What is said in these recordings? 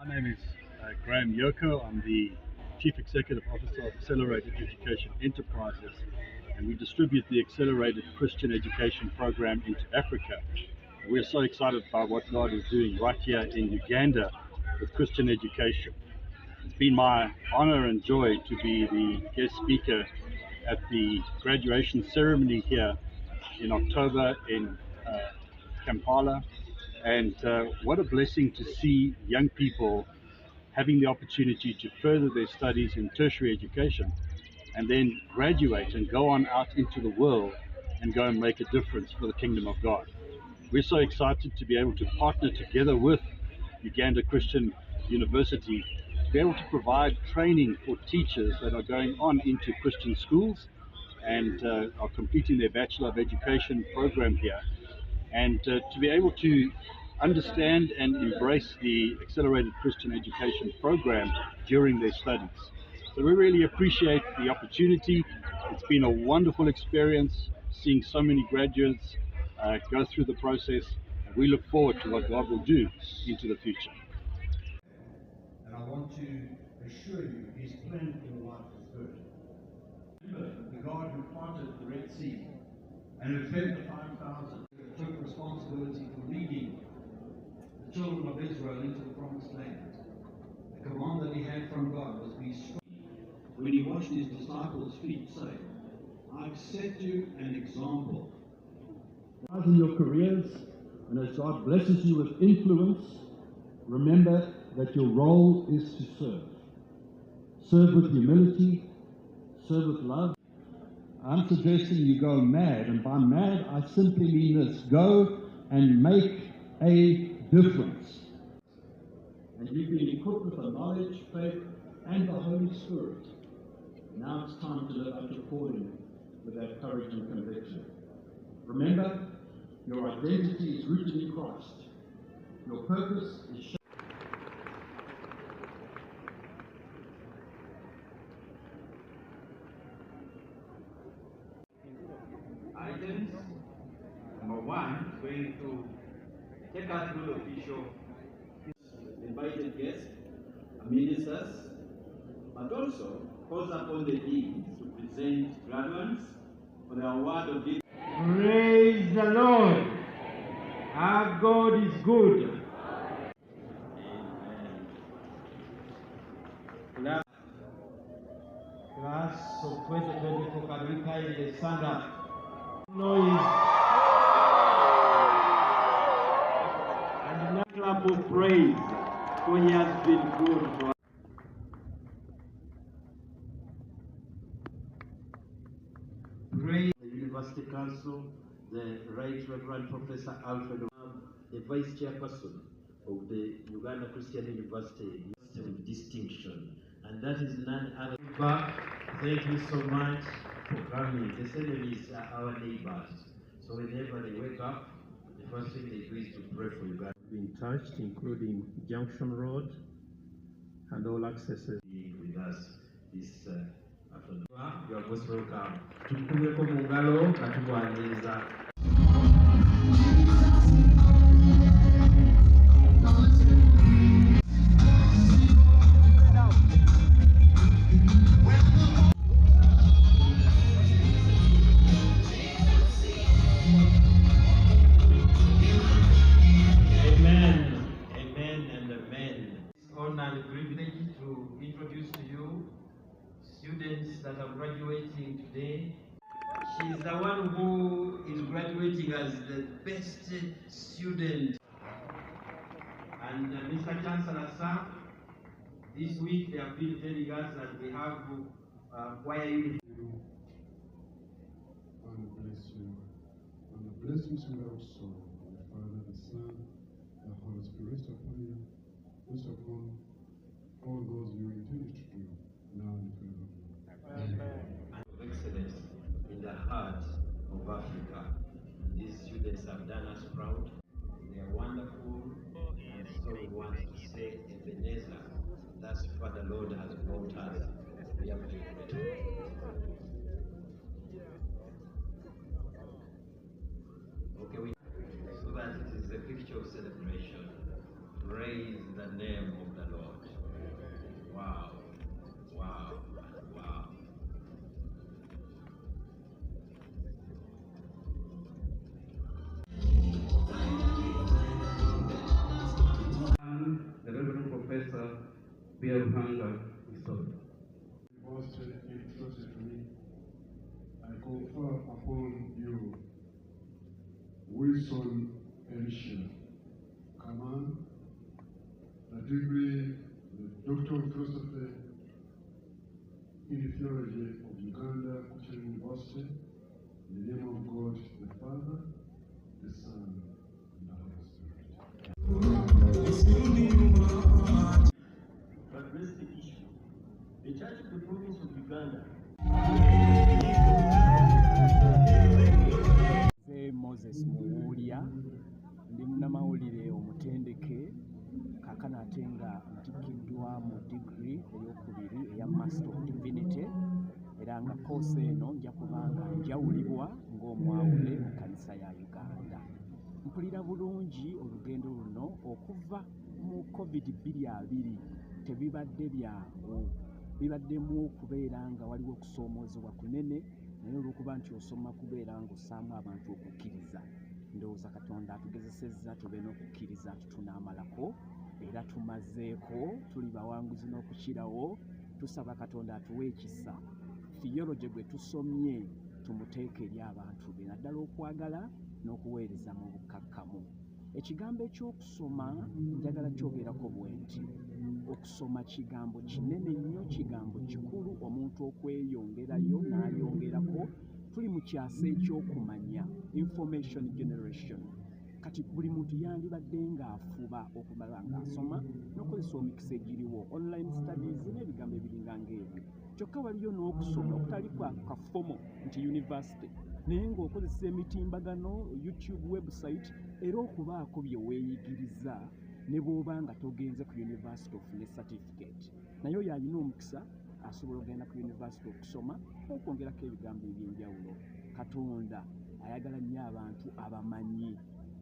My name is Graham Yoko. I'm the Chief Executive Officer of Accelerated Education Enterprises, and we distribute the Accelerated Christian Education Program into Africa. We're so excited by what God is doing right here in Uganda with Christian education. It's been my honor and joy to be the guest speaker at the graduation ceremony here in October in Kampala. And what a blessing to see young people having the opportunity to further their studies in tertiary education and then graduate and go on out into the world and go and make a difference for the kingdom of God. We're so excited to be able to partner together with Uganda Christian University to be able to provide training for teachers that are going on into Christian schools and are completing their Bachelor of Education program here, and to be able to understand and embrace the Accelerated Christian Education program during their studies. So we really appreciate the opportunity. It's been a wonderful experience seeing so many graduates go through the process, and we look forward to what God will do into the future. And I want to assure you, His plan for your life is good. Remember, the God who parted the Red Sea and who fed the 5,000, took responsibility for leading the children of Israel into the promised land. The command that he had from God was be strong. When he washed his disciples' feet, saying, I've set you an example. In your careers, and as God blesses you with influence, remember that your role is to serve. Serve with humility, serve with love. I'm suggesting you go mad, and by mad I simply mean this: go and make a difference. And you've been equipped with the knowledge, faith, and the Holy Spirit. Now it's time to live up according with that courage and conviction. Remember, your identity is rooted in Christ. Your purpose is items. Number one is going to take us through the official invited guests, ministers, but also calls upon the deans to present graduates for the award of this. Praise the Lord. Our God is good. Amen. Class of 2024, can we kindly stand up? Noise. And a clap of praise, for He has been good to us. Praise the University Council, the Right Reverend Professor Alfred, the Vice Chairperson of the Uganda Christian University with distinction, and that is none other. Thank you so much for coming. The seminaries are our neighbors, so whenever they wake up, the first thing they do is to pray for Uganda. been touched, including Junction Road and all accesses. With us this afternoon. You are most welcome. Tukubeko mungalo katubwaniriza. To introduce to you students that are graduating today. She's the one who is graduating as the best student. And Mr. Chancellor, sir, this week they have been telling us that we have choir uniform. And bless you. And the blessings without sorrow, the Father, the Son, the Holy Spirit, rest upon you, rest upon all those you intended to do, now and forever. Amen. Excellence in the heart of Africa. These students have done us proud. They are wonderful, and so we want to say, Ebenezer, that's what the Lord has brought us. We have to okay, so that it is a picture of celebration. Praise the name of the Lord. Byeruhanga Isobe. Was entrusted to me, I confer upon you Wilson Elisha Kaman, the degree, the Doctor of Philosophy in Theology of Uganda Christian University, in the name of God, the Father, the Son, and the Holy Spirit. To address the issue, the Church of the Province of Uganda. Moses Muwulya ndi munnamawulire omutendeke kaakano ate nga ntikiddwa mu digiri ey'okubiri eya Master of Divinity era nga koose eno nja kubanga njawulibwa ng'omwawule mu kkanisa ya Uganda. Mpulira bulungi olugendo luno okuva mu COVID-20 tebibadde byangu, bibaddemu okubeera nga waliwo okusoomoozebwa kunene, naye olw'okuba nti osoma kubeera ng'ossaamu abantu okukkiriza. Ndowooza Katonda atugezesezza tube n'okukkiriza tutunaamalako era tumazeeko, tuli bawanguzi n'okukirawo. Tusaba Katonda atuwe ekisa, theology gwe tusomye tumuteeke eri abantu be, naddala okwagala n'okuweereza mu bukkakkamu. Ekigambo eky'okusoma njagala kyogerako bwe nti okusoma kigambo kinene nnyo, kigambo kikulu, omuntu okweyongerayo n'ayongerako. Tuli mu kyasa eky'okumanya, information generation. Kati buli muntu yandibadde ng'afuba okumala ng'asoma n'okozesa emikisa egiriwo, online studies n'ebigambo ebiringa ng'ebyo. Kyokka waliyo n'okusoma okutali kwa kafomo nti university, naye ng'okozesa emitimbagano, YouTube website, era okubaako bye weeyigiriza ne bw'oba nga togenze ku university ofune certificate. Naye oyo alina omukisa asobola okugenda ku university okusoma okwongerako ebigambo eby'enjawulo. Katonda ayagala nnyo abantu abamanyi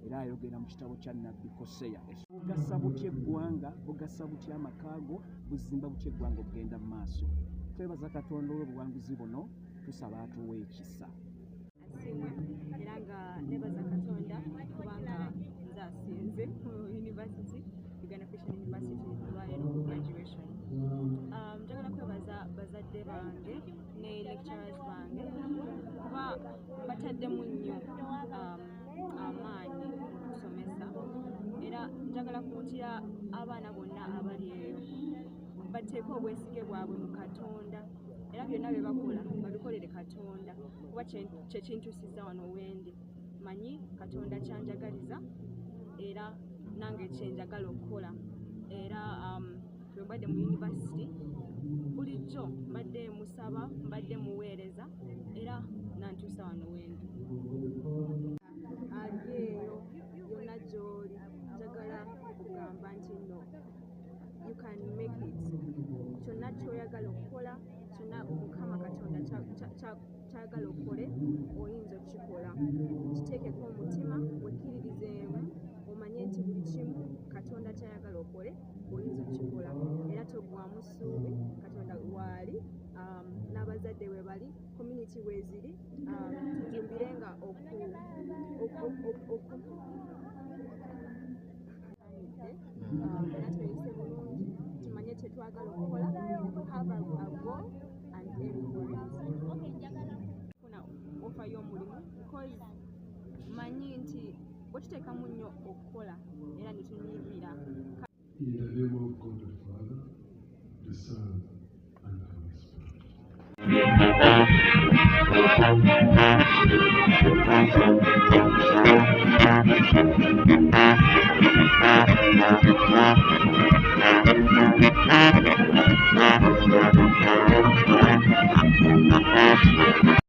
era ayogera mu kitabo kya Nnabbi Koseya, bugasa butya eggwanga, bugasa butya amakaago, buzimba butya eggwanga okugenda mu maaso. Twebaza Katonda olw'obuwanguzi buno, tusaba atuwe ekisa. Asimwe era nga nebaza Katonda kubanga nze asinze ku University, Uganda Christian University olwaleero ku graduation. Njagala kwebaza bazadde bange ne lecturers bange kuba bataddemu nnyo amaanyi okusomesa, era njagala kuwutira abaana bonna abali eyo bateeke obwesige bwabwe mu Katonda era byonna bye bakola babikolere Katonda kuba kye kintuusizza wano wendi. Manyi Katonda kyanjagaliza era nange kyenjagala okukola, era bwe mbadde mu university bulijjo mbadde musaba, mbadde muweereza era nantuusa wano wendi. Ali eyo yonna gy'oli njagala okugamba nti no, you can make it. Kyonna ky'oyagala okukola, kyonna Mukama Katonda ky'ayagala okole, oyinza okukikola. Kiteekeko omutima, wekkiririzeemu, omanye nti buli kimu Katonda ky'ayagala okole oyinza okukikola, era toggwaamu ssuubi. Katonda waali, n'abazadde we bali, community weeziri, tujumbirenga era tweyise bulungi, tumanye kye twagala okukola, have a goal and aim for it. Funa ofa y'omulimu because manyi nti bwe tuteekamu nnyo okukola era ne tunyiimira. In the name of God the Father, the Son, and the Holy Spirit.